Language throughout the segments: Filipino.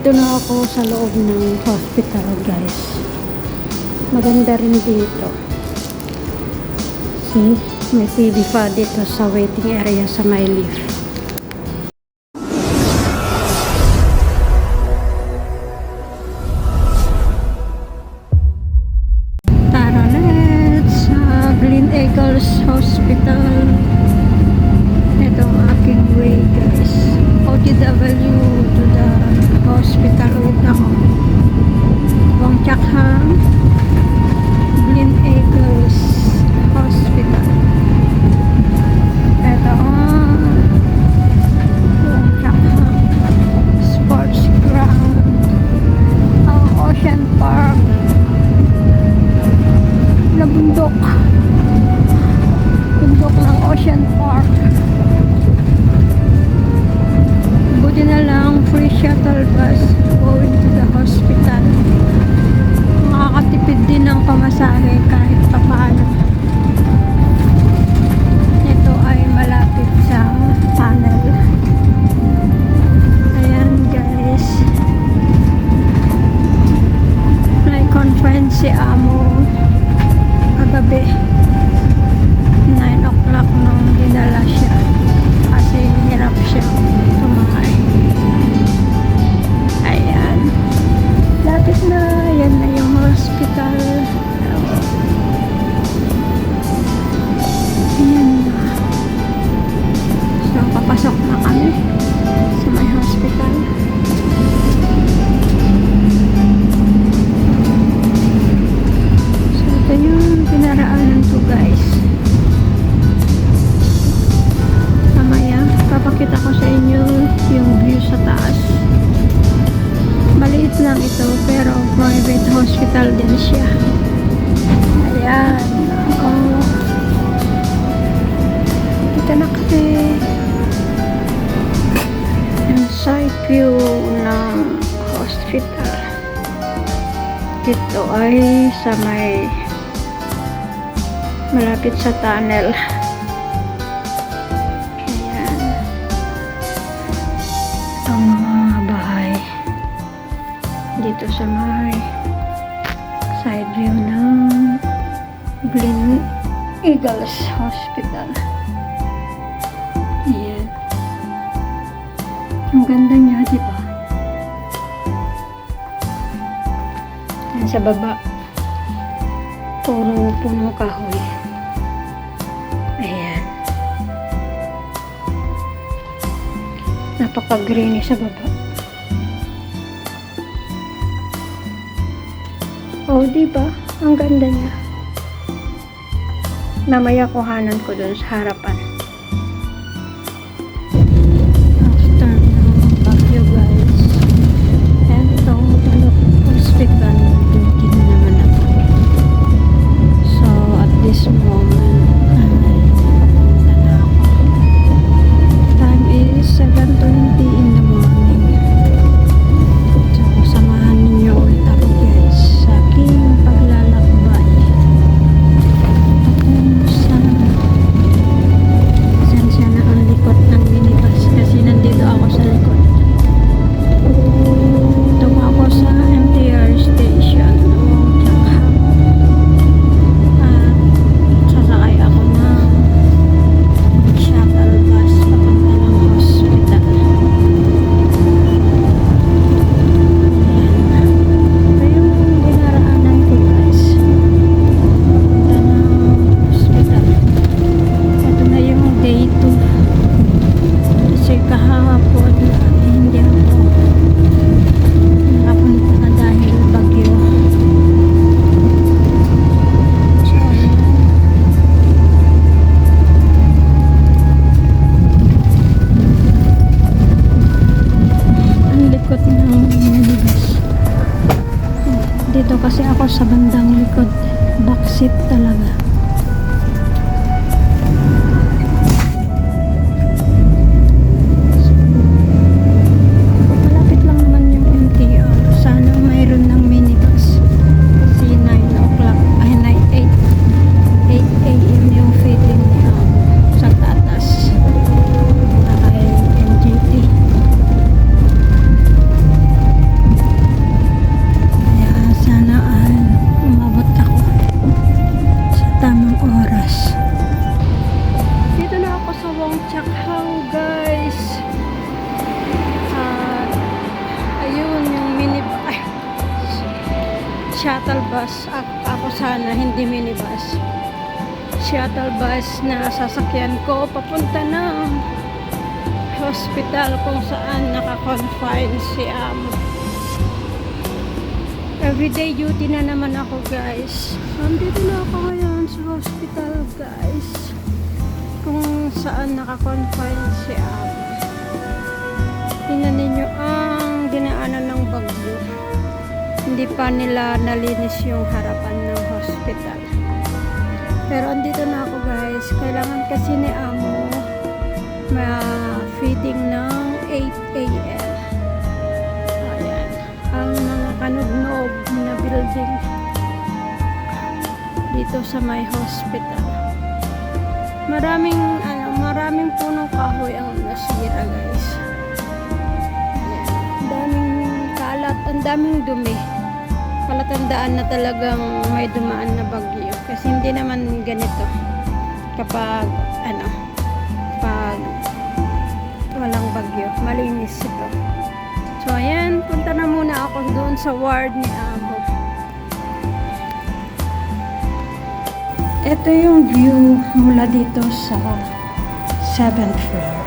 Ito na ako sa loob ng hospital, guys. Maganda rin dito. See, may TV pa dito sa waiting area sa my lift. Tara, let's sa Glen Eagles Hospital. Ito ang aking way, guys. OTW to the hospital ulit ako. Wang Chakhang Glen Eagles Hospital. Ito ang Wang Chakhang Sports Ground, ang Ocean Park na bundok ng Ocean Park. Buti na lang free shuttle bus going to the hospital. Makakatipid din ng pamasahe kahit papaano. Ito ay malapit sa tunnel. Ayan, guys. May conference si Amo kagabi 9 o'clock nung dinala siya kasi hirap siya tumakay. Ayan, lapit na. Yan na yung hospital. Ayan na. So papasok na kami sa may hospital. So ito yung pinaraanan ko, guys. Mamaya papakita ko sa inyo yung view sa taas. Maliit lang ito pero private hospital din siya. Ayan. Ito na kami. Yung side view ng hospital. Ito ay sa may malapit sa tunnel. Ayan. Ang mga bahay dito sa may side view ng Glen Eagles Hospital. Ayan. Ang ganda niya, diba? Ayan sa baba, puro punong kahoy. Ayan. Napaka-greeny sa baba. Oh, diba? Ang ganda niya. Mamaya kuhanan ko dun sa harapan. After ng Baguio, guys. Eto, hospital. Duty na naman ako. So, at this moment, papunta na ako. Time is 7:20 in the morning. So, samahan ninyo ulit ako, guys, sa aking paglalakbay patungo sa saan siya na ang likod ng minibus kasi nandito ako sa likod. Tungo ako sa MTR station ng Chakhang at sasakay ako ng shuttle bus papunta ng hospital. Ito yung dinaraanan ko, guys. Punta ng hospital. Ito na yung day 2. Kasi kahapon hindi ako nakapunta na dahil bagyo. So, ang likod ng minibus. Dito kasi ako sa bandang likod. Backseat talaga. Malapit lang naman yung MTR. Sana mayroon ng minibus. Kasi 9 o'clock, ay 8 a.m. yung feeding niya sa tatas. Ay NGT. shuttle bus. Ako sana, hindi minibus. Shuttle bus na sasakyan ko papunta ng hospital kung saan naka-confine si Amo. Everyday duty na naman ako, guys. Nandito na ako ngayon sa hospital, guys, kung saan naka-confine si Amo. Tingnan ninyo ang dinaanan ng bagyo. Hindi pa nila nalinis yung harapan ng hospital. Pero andito na ako, guys. Kailangan kasi ni Amo ma-feeding ng 8 a.m. Ayan. Ang mga kanugnog na building dito sa may hospital. Maraming punong kahoy ang nasira, guys. Ayan. Ang daming kalat, ang daming dumi. Palatandaan na talagang may dumaan na bagyo. Kasi hindi naman ganito kapag pag walang bagyo, malinis ito. So ayan, punta na muna ako doon sa ward ni Amo. Ito yung view mula dito sa 7th floor.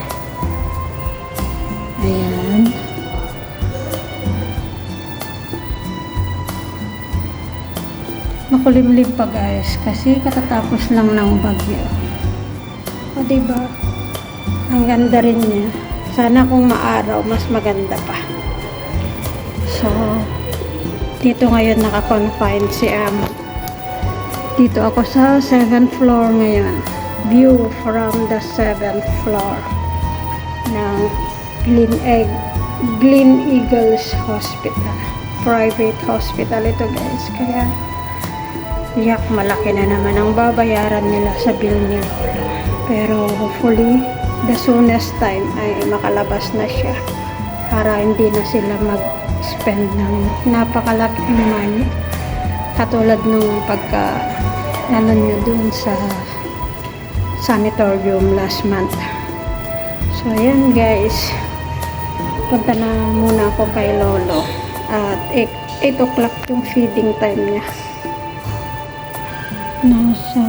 Ayan. Makulimlim pa, guys, kasi katatapos lang ng bagyo. O diba? Ang ganda rin niya. Sana kung maaraw, mas maganda pa. So, dito ngayon naka-confine si Amo. Dito ako sa 7th floor ngayon. View from the 7th floor ng Glen Eagles Hospital. Private hospital ito, guys. Kaya malaki na naman ang babayaran nila sa bill nila. Pero hopefully, the soonest time ay makalabas na siya para hindi na sila mag-spend ng napakalaking money katulad nung niya doon sa sanatorium last month. So ayan, guys, punta na muna ako kay Lolo at 8 o'clock yung feeding time niya. Nasa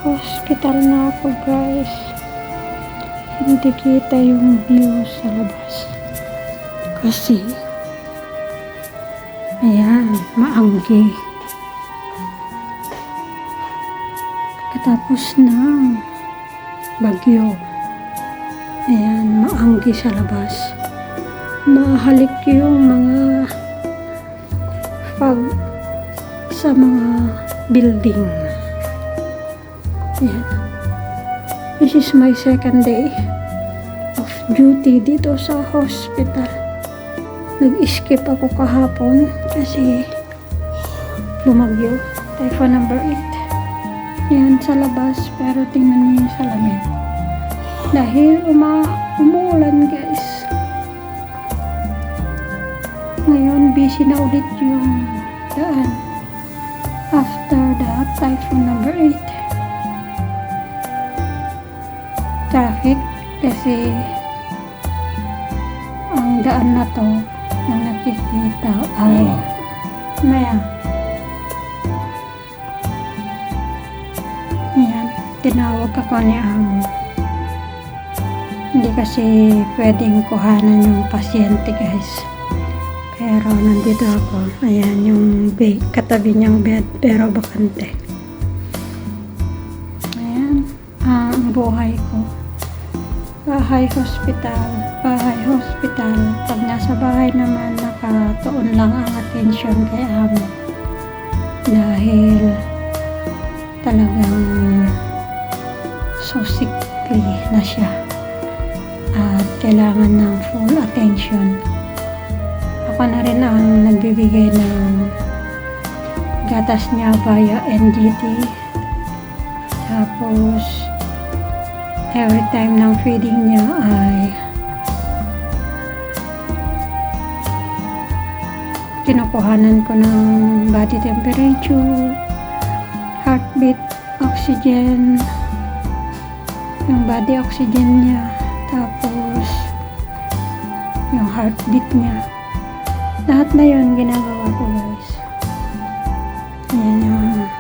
hospital na ako, guys. Hindi kita yung view sa labas kasi ayan, maanggi. Katapos ng bagyo, ayan, maanggi sa labas. Mahalik yung mga fog sa mga building. Ayan. This is my second day of duty dito sa hospital. Nag-skip ako kahapon kasi bumagyo. Typhoon number 8. Yan sa labas, pero tingnan niyo yung salamin. Dahil umuulan, guys. Ngayon, busy na ulit yung daan. After the typhoon number 8. Traffic kasi ang daan na to na nakikita ay yan, tinawag ako ni Amo. Hindi kasi pwedeng kuhanan yung pasyente, guys, pero nandito ako. Ayan yung katabi niyang bed pero bakante. Ayan ang buhay ko. Bahay hospital. Pag nasa bahay naman, nakatuon lang ang atensyon kay Amo. Dahil talagang so sickly na siya. At kailangan ng full attention. Ako na rin ang nagbibigay ng gatas niya via NGT. Tapos, every time ng feeding niya ay kinukuhanan ko ng body temperature, heartbeat, oxygen, yung body oxygen niya, tapos yung heartbeat niya. Lahat na yun ginagawa ko, guys.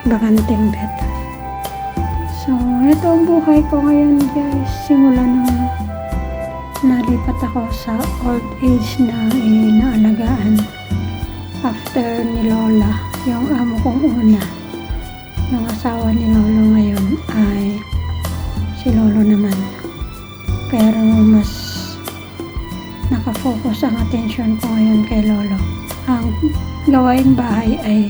bakanteng bed. So, ito ang buhay ko ngayon guys. Simula nung nalipat ako sa old age na inaalagaan. After ni Lola, yung amo kong una, yung asawa ni Lolo ngayon ay si Lolo naman. Pero mas nakafocus ang attention ko ngayon kay Lolo. Ang gawaing bahay ay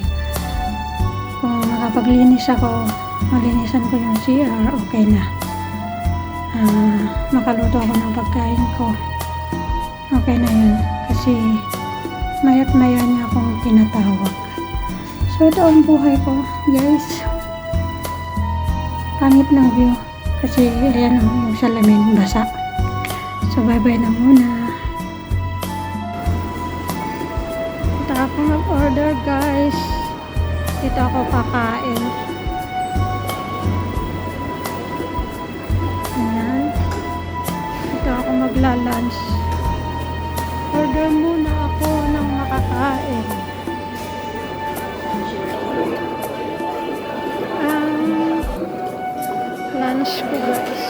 kung makapaglinis ako, malinisan ko yung CR, okay na. Makaluto ako ng pagkain ko, okay na yun. Kasi mayat maya niya akong tinatawag. So ito ang buhay ko guys. Pangit ng view kasi ayan yung salamin basa. So bye bye na muna. Ito ako mag-order guys. Dito ako kakain. Ayan. Dito ako magla-lunch. Order muna ako ng makakain. Lunch ko guys.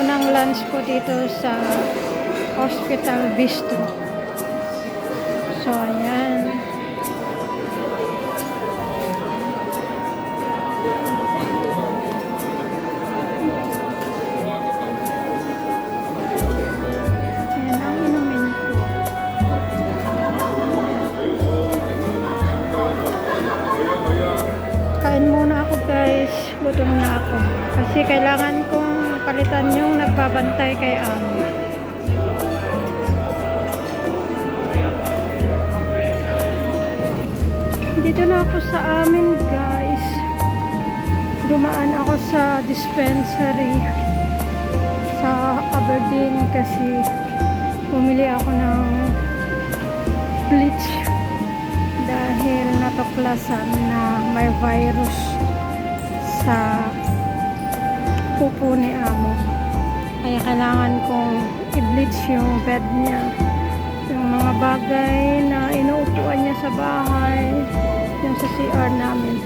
Unang lunch ko dito sa Hospital Bistro. So ayan. Ayan ang inumin ko. Kain muna ako guys. Gutom na ako. Kasi kailangan kong palitan yung nagbabantay kay Amo. Dito na ako sa amin guys. Dumaan ako sa dispensary sa Aberdeen kasi bumili ako ng bleach dahil natuklasan na may virus sa pupo ni Amo. Kaya kailangan kong i-bleach yung bed niya, yung mga bagay na inuupuan niya sa bahay, yung sa CR namin.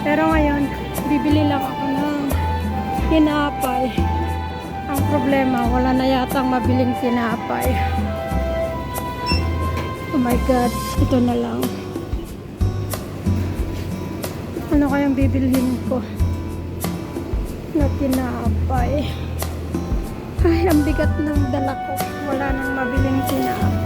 Pero ngayon bibili lang ako ng tinapay. Ang problema, wala na yatang mabiling tinapay. Oh my god, ito na lang. Ano kayang bibilhin ko na tinapay? Ay, ang bigat ng dala ko. Wala nang mabiling tinapay.